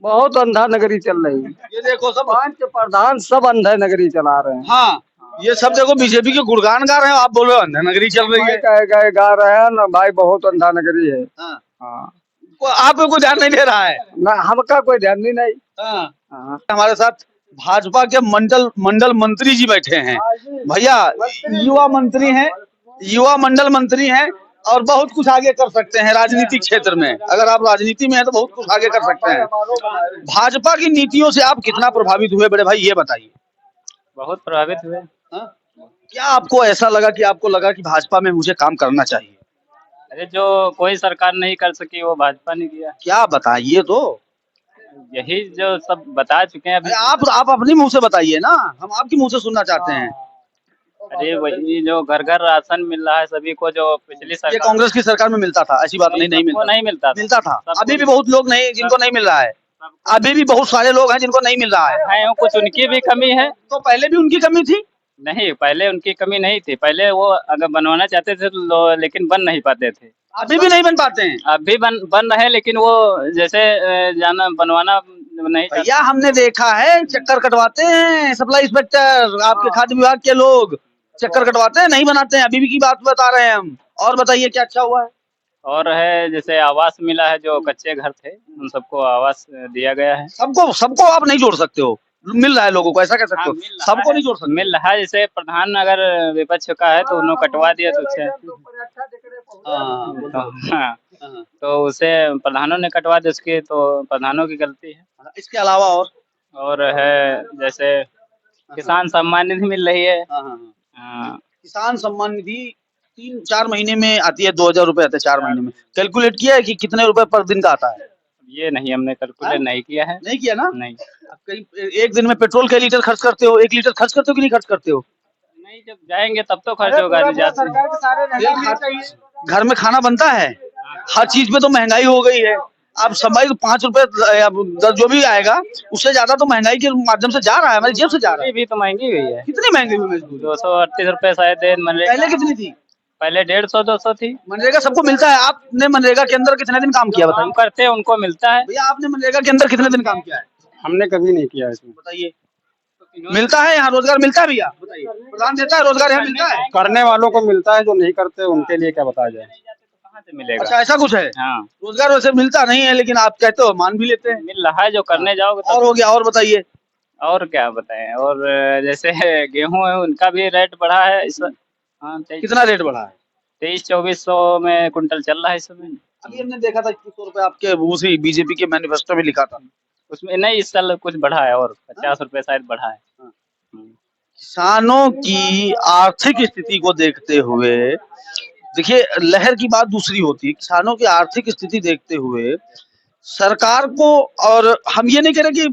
बहुत अंधा नगरी चल रही है। ये देखो सब, 5 प्रधान सब अंधा नगरी चला रहे हैं। हाँ ये सब देखो बीजेपी के गुणगान गा रहे हो, आप बोल रहे हो अंधा नगरी चल रही है। कहे गए गा रहे हैं ना भाई, बहुत अंधा नगरी है। हाँ। हाँ, आप पे कोई ध्यान नहीं दे रहा है। ना हमका कोई ध्यान नहीं। हाँ। हाँ। हमारे साथ भाजपा के मंडल मंत्री जी बैठे हैं। भैया युवा मंत्री हैं, युवा मंडल मंत्री हैं और बहुत कुछ आगे कर सकते हैं राजनीतिक क्षेत्र में। अगर आप राजनीति में हैं तो बहुत कुछ आगे कर सकते हैं। भाजपा की नीतियों से आप कितना प्रभावित हुए बड़े भाई, ये बताइए। बहुत प्रभावित हुए। हाँ? क्या आपको ऐसा लगा कि आपको लगा कि भाजपा में मुझे काम करना चाहिए? अरे जो कोई सरकार नहीं कर सकी वो भाजपा ने किया। क्या बताइए तो। यही जो सब बता चुके हैं अभी। आप अपने मुंह से बताइए ना, हम आपके मुंह से सुनना चाहते हैं। अरे वही जो घर घर राशन मिल रहा है सभी को, जो पिछली ये सरकार कांग्रेस की सरकार में मिलता था, ऐसी बात नहीं सबको नहीं मिलता मिलता था। सबको अभी भी बहुत लोग नहीं जिनको नहीं मिल रहा है, अभी भी बहुत सारे लोग हैं जिनको नहीं मिल रहा है। कुछ उनकी भी कमी है। तो पहले भी उनकी कमी थी? नहीं, पहले उनकी कमी नहीं थी। पहले वो अगर बनवाना चाहते थे तो लेकिन बन नहीं पाते थे। अभी भी नहीं बन पाते हैं? अभी बन रहे, लेकिन वो जैसे जाना बनवाना नहीं चाहते। भैया हमने देखा है चक्कर कटवाते हैं सप्लाई इंस्पेक्टर, आपके खाद्य विभाग के लोग चक्कर कटवाते हैं, नहीं बनाते हैं। अभी भी की बात बता रहे हैं हम। और बताइए क्या अच्छा हुआ है? और है जैसे आवास मिला है, जो कच्चे घर थे उन सबको आवास दिया गया है। सबको आप नहीं जोड़ सकते हो, मिल रहा है लोगों को, ऐसा कह सकते हो? सबको नहीं जोड़ सकते। मिल रहा है, जैसे प्रधान अगर विपक्ष का है तो उन्होंने कटवा दिया तो उससे हाँ, तो उसे प्रधानों ने कटवा दिया, उसकी तो प्रधानों की गलती है। इसके अलावा और है जैसे किसान सम्मान निधि मिल रही है। किसान सम्मान निधि 3-4 महीने में आती है, 2000 रुपए आते हैं 4 महीने में। कैलकुलेट किया है कि कितने रुपए पर दिन का आता है? ये नहीं, हमने कैलकुलेट नहीं किया है। नहीं किया ना? नहीं। नहीं। एक दिन में पेट्रोल के लीटर खर्च करते हो? 1 लीटर खर्च करते हो कि नहीं खर्च करते हो? नहीं, जब जाएंगे तब तो खर्च होगा। घर में खाना बनता है, हर चीज पे तो महंगाई हो गई है। अब समय 5 रुपए जो भी आएगा उससे ज्यादा तो महंगाई के माध्यम से जा रहा है, हमारी जेब से जा रहा है। भी तो महंगी हुई है। कितनी महंगी हुई? 238 रुपए शायद। पहले कितनी थी? पहले 150-200 थी। मनरेगा सबको मिलता है। आपने मनरेगा के अंदर कितने दिन काम किया बताइए? काम करते हैं उनको मिलता है। भैया आपने मनरेगा के अंदर कितने दिन काम किया है? हमने कभी नहीं किया इसमें। बताइए। मिलता है यहाँ रोजगार मिलता है भैया? बताइए। प्रधान देता है रोजगार, यहाँ मिलता है? करने वालों को मिलता है, जो नहीं करते उनके लिए क्या बताया जाए। कहाँ से मिलेगा? अच्छा ऐसा कुछ है? हाँ, रोजगार वैसे मिलता नहीं है, लेकिन आप कहते हो मान भी लेते हैं। मिल रहा है, जो करने जाओगे और हो गया, और बताइए। और क्या बताएं। और जैसे गेहूं है उनका भी रेट बढ़ा है इस। हाँ, कितना रेट बढ़ा है? 2300-2400 में कुंटल चल रहा है इस समय। अभी हमने देखा था 2100 रुपए आपके उसी बीजेपी के मैनिफेस्टो में लिखा था। उसमें नहीं, इस साल कुछ बढ़ा है और 50 रुपए शायद बढ़ा है। किसानों की आर्थिक स्थिति को देखते हुए, देखिए लहर की बात दूसरी होती है, किसानों की आर्थिक स्थिति देखते हुए सरकार को, और हम ये नहीं कह रहे कि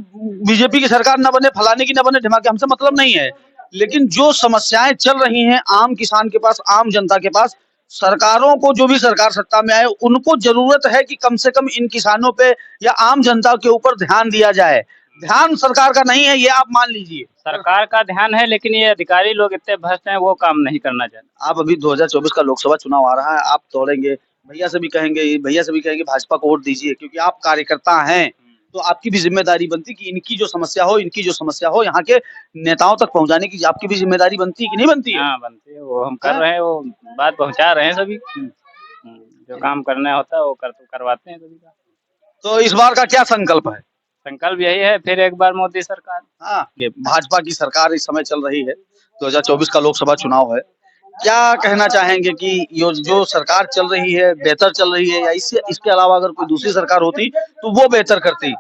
बीजेपी की सरकार न बने, फलाने की न बने, ढिमाके, हमसे मतलब नहीं है, लेकिन जो समस्याएं चल रही हैं आम किसान के पास, आम जनता के पास, सरकारों को, जो भी सरकार सत्ता में आए उनको जरूरत है कि कम से कम इन किसानों पे या आम जनता के ऊपर ध्यान दिया जाए। ध्यान सरकार का नहीं है, ये आप मान लीजिए। सरकार का ध्यान है, लेकिन ये अधिकारी लोग इतने भ्रष्ट हैं, वो काम नहीं करना चाहते। आप अभी 2024 का लोकसभा चुनाव आ रहा है, आप दौड़ेंगे, भैया से भी कहेंगे भाजपा को वोट दीजिए, क्योंकि आप कार्यकर्ता हैं, तो आपकी भी जिम्मेदारी बनती कि इनकी जो समस्या हो यहाँ के नेताओं तक पहुँचाने की आपकी भी जिम्मेदारी बनती है कि नहीं बनती है? हाँ, बनती है। वो हम कर रहे हैं, वो बात पहुंचा रहे हैं सभी। जो काम करना होता है वो करवाते हैं सभी का। तो इस बार का क्या संकल्प है? संकल्प यही है, फिर एक बार मोदी सरकार। हाँ, भाजपा की सरकार इस समय चल रही है, 2024 का लोकसभा चुनाव है। क्या कहना चाहेंगे कि जो सरकार चल रही है बेहतर चल रही है, या इसके अलावा अगर कोई दूसरी सरकार होती तो वो बेहतर करती?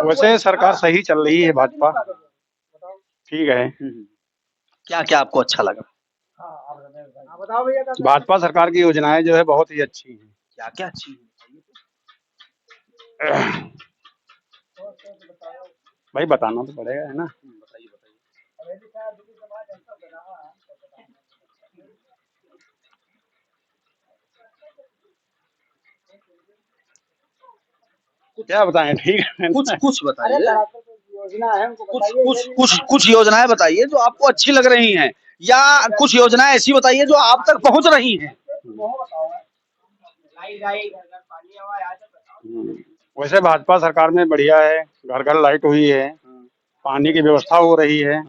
वैसे सरकार सही चल रही है, भाजपा ठीक है। क्या क्या आपको अच्छा लगा? भाजपा सरकार की योजनाएं जो है बहुत ही अच्छी हैं। क्या क्या अच्छी है? भाई बताना तो पड़ेगा, है ना। बताइए। क्या बताएं, ठीक है। कुछ बताइए। कुछ योजनाएं बताइए जो आपको अच्छी लग रही हैं, या कुछ योजनाएं ऐसी बताइए जो आप तक पहुंच रही हैं। वैसे भाजपा सरकार में बढ़िया है, घर घर लाइट हुई है, पानी की व्यवस्था हो रही है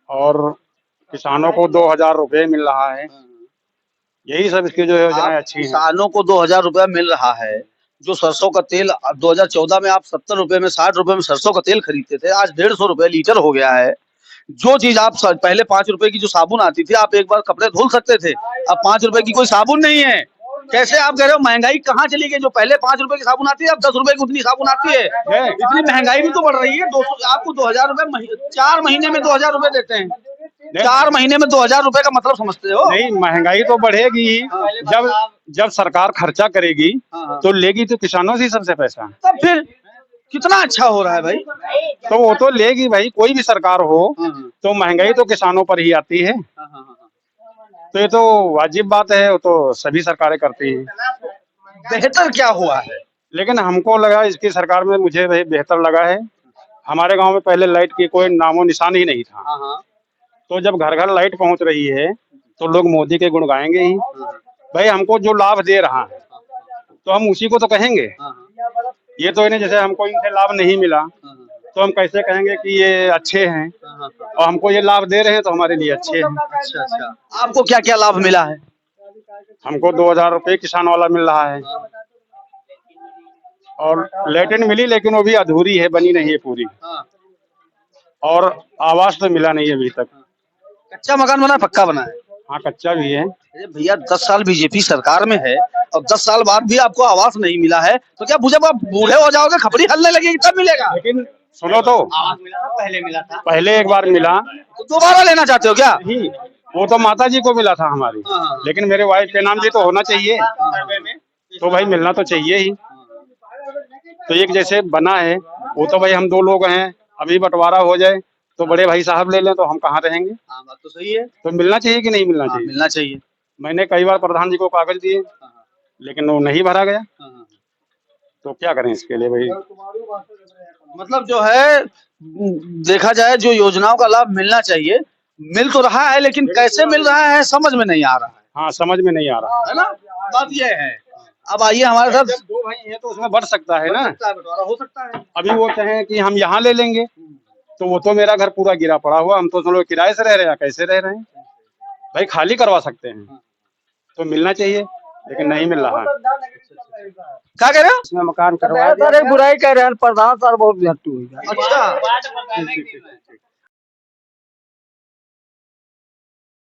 और किसानों को 2,000 रुपए मिल रहा है। यही सब इसकी जो योजनाएं अच्छी हैं। किसानों को 2,000 रुपया मिल रहा है। जो सरसों का तेल 2014 में आप 70 रुपए में 60 रुपए में सरसों का तेल खरीदते थे, आज 150 रुपए लीटर हो गया है। जो चीज आप पहले 5 रुपए की जो साबुन आती थी, आप एक बार कपड़े धुल सकते थे, अब 5 रुपए की कोई साबुन नहीं है। कैसे आप कह रहे हो महंगाई कहाँ चली गई? जो पहले 5 रुपए की साबुन आती है, अब 10 रुपए की उतनी साबुन आती है। इतनी महंगाई भी तो बढ़ रही है। 200 आपको 2,000 रुपए 4 महीने में 2,000 रुपए देते हैं। 4 महीने में 2,000 रुपए का मतलब समझते हो? नहीं, महंगाई तो बढ़ेगी ही। जब सरकार खर्चा करेगी तो लेगी तो किसानों से ही सबसे पैसा। तब फिर कितना अच्छा हो रहा है भाई। तो वो तो लेगी भाई, कोई भी सरकार हो तो महंगाई तो किसानों पर ही आती है। तो ये तो वाजिब बात है, वो तो सभी सरकारें करती हैं। बेहतर क्या हुआ है? लेकिन हमको लगा इसकी सरकार में, मुझे वही बेहतर लगा है। हमारे गांव में पहले लाइट की कोई नामो निशान ही नहीं था, तो जब घर घर लाइट पहुंच रही है तो लोग मोदी के गुण गाएंगे ही। भाई हमको जो लाभ दे रहा है तो हम उसी को तो कहेंगे। ये तो इन्हें जैसे हमको इनसे लाभ नहीं मिला तो हम कैसे कहेंगे कि ये अच्छे हैं, और हमको ये लाभ दे रहे हैं तो हमारे लिए अच्छे हैं। अच्छा, आपको क्या क्या लाभ मिला है? हमको 2,000 रुपए किसान वाला मिल रहा है, और लैट्रिन मिली लेकिन वो भी अधूरी है, बनी नहीं है पूरी, और आवास तो मिला नहीं है अभी तक। कच्चा मकान बना, पक्का बना है? हाँ, कच्चा भी है। अरे भैया 10 साल बीजेपी सरकार में है और 10 साल बाद भी आपको आवास नहीं मिला है, तो क्या जब आप बूढ़े हो जाओगे, खपड़ी हलने लगेगी, तब मिलेगा? लेकिन सुनो तो, आवास मिला था, पहले मिला था। पहले एक बार मिला, तो दोबारा लेना चाहते हो क्या? नहीं, वो तो माता जी को मिला था हमारी, लेकिन मेरे वाइफ के नाम भी तो होना चाहिए, तो भाई मिलना तो चाहिए ही। तो एक जैसे बना है वो तो भाई हम 2 लोग हैं, अभी बंटवारा हो जाए तो बड़े भाई साहब ले लें तो हम कहाँ रहेंगे? हाँ, बात तो सही है। तो मिलना चाहिए कि नहीं मिलना चाहिए? मिलना चाहिए। मैंने कई बार प्रधान जी को कागज दिए लेकिन वो नहीं भरा गया, तो क्या करें इसके लिए भाई? मतलब जो है, देखा जाए जो योजनाओं का लाभ मिलना चाहिए मिल तो रहा है, लेकिन कैसे मिल रहा है समझ में नहीं आ रहा है। हाँ, समझ में नहीं आ रहा है ना, बात ये है। अब आइए हमारे साथ। 2 भाई हैं तो उसमें बढ़ सकता है ना, बंटवारा हो सकता है। अभी वो चाहे कि हम यहाँ ले लेंगे तो वो तो मेरा घर पूरा गिरा पड़ा हुआ, हम तो चलो किराए से रह रहे हैं, कैसे रह रहे हैं भाई? खाली करवा सकते हैं, तो मिलना चाहिए, लेकिन नहीं मिल रहा। क्या कह रहे हो? इसमें मकान करवा सर एक बुराई कह रहे हैं, प्रधान सर बहुत झट्टू है। अच्छा,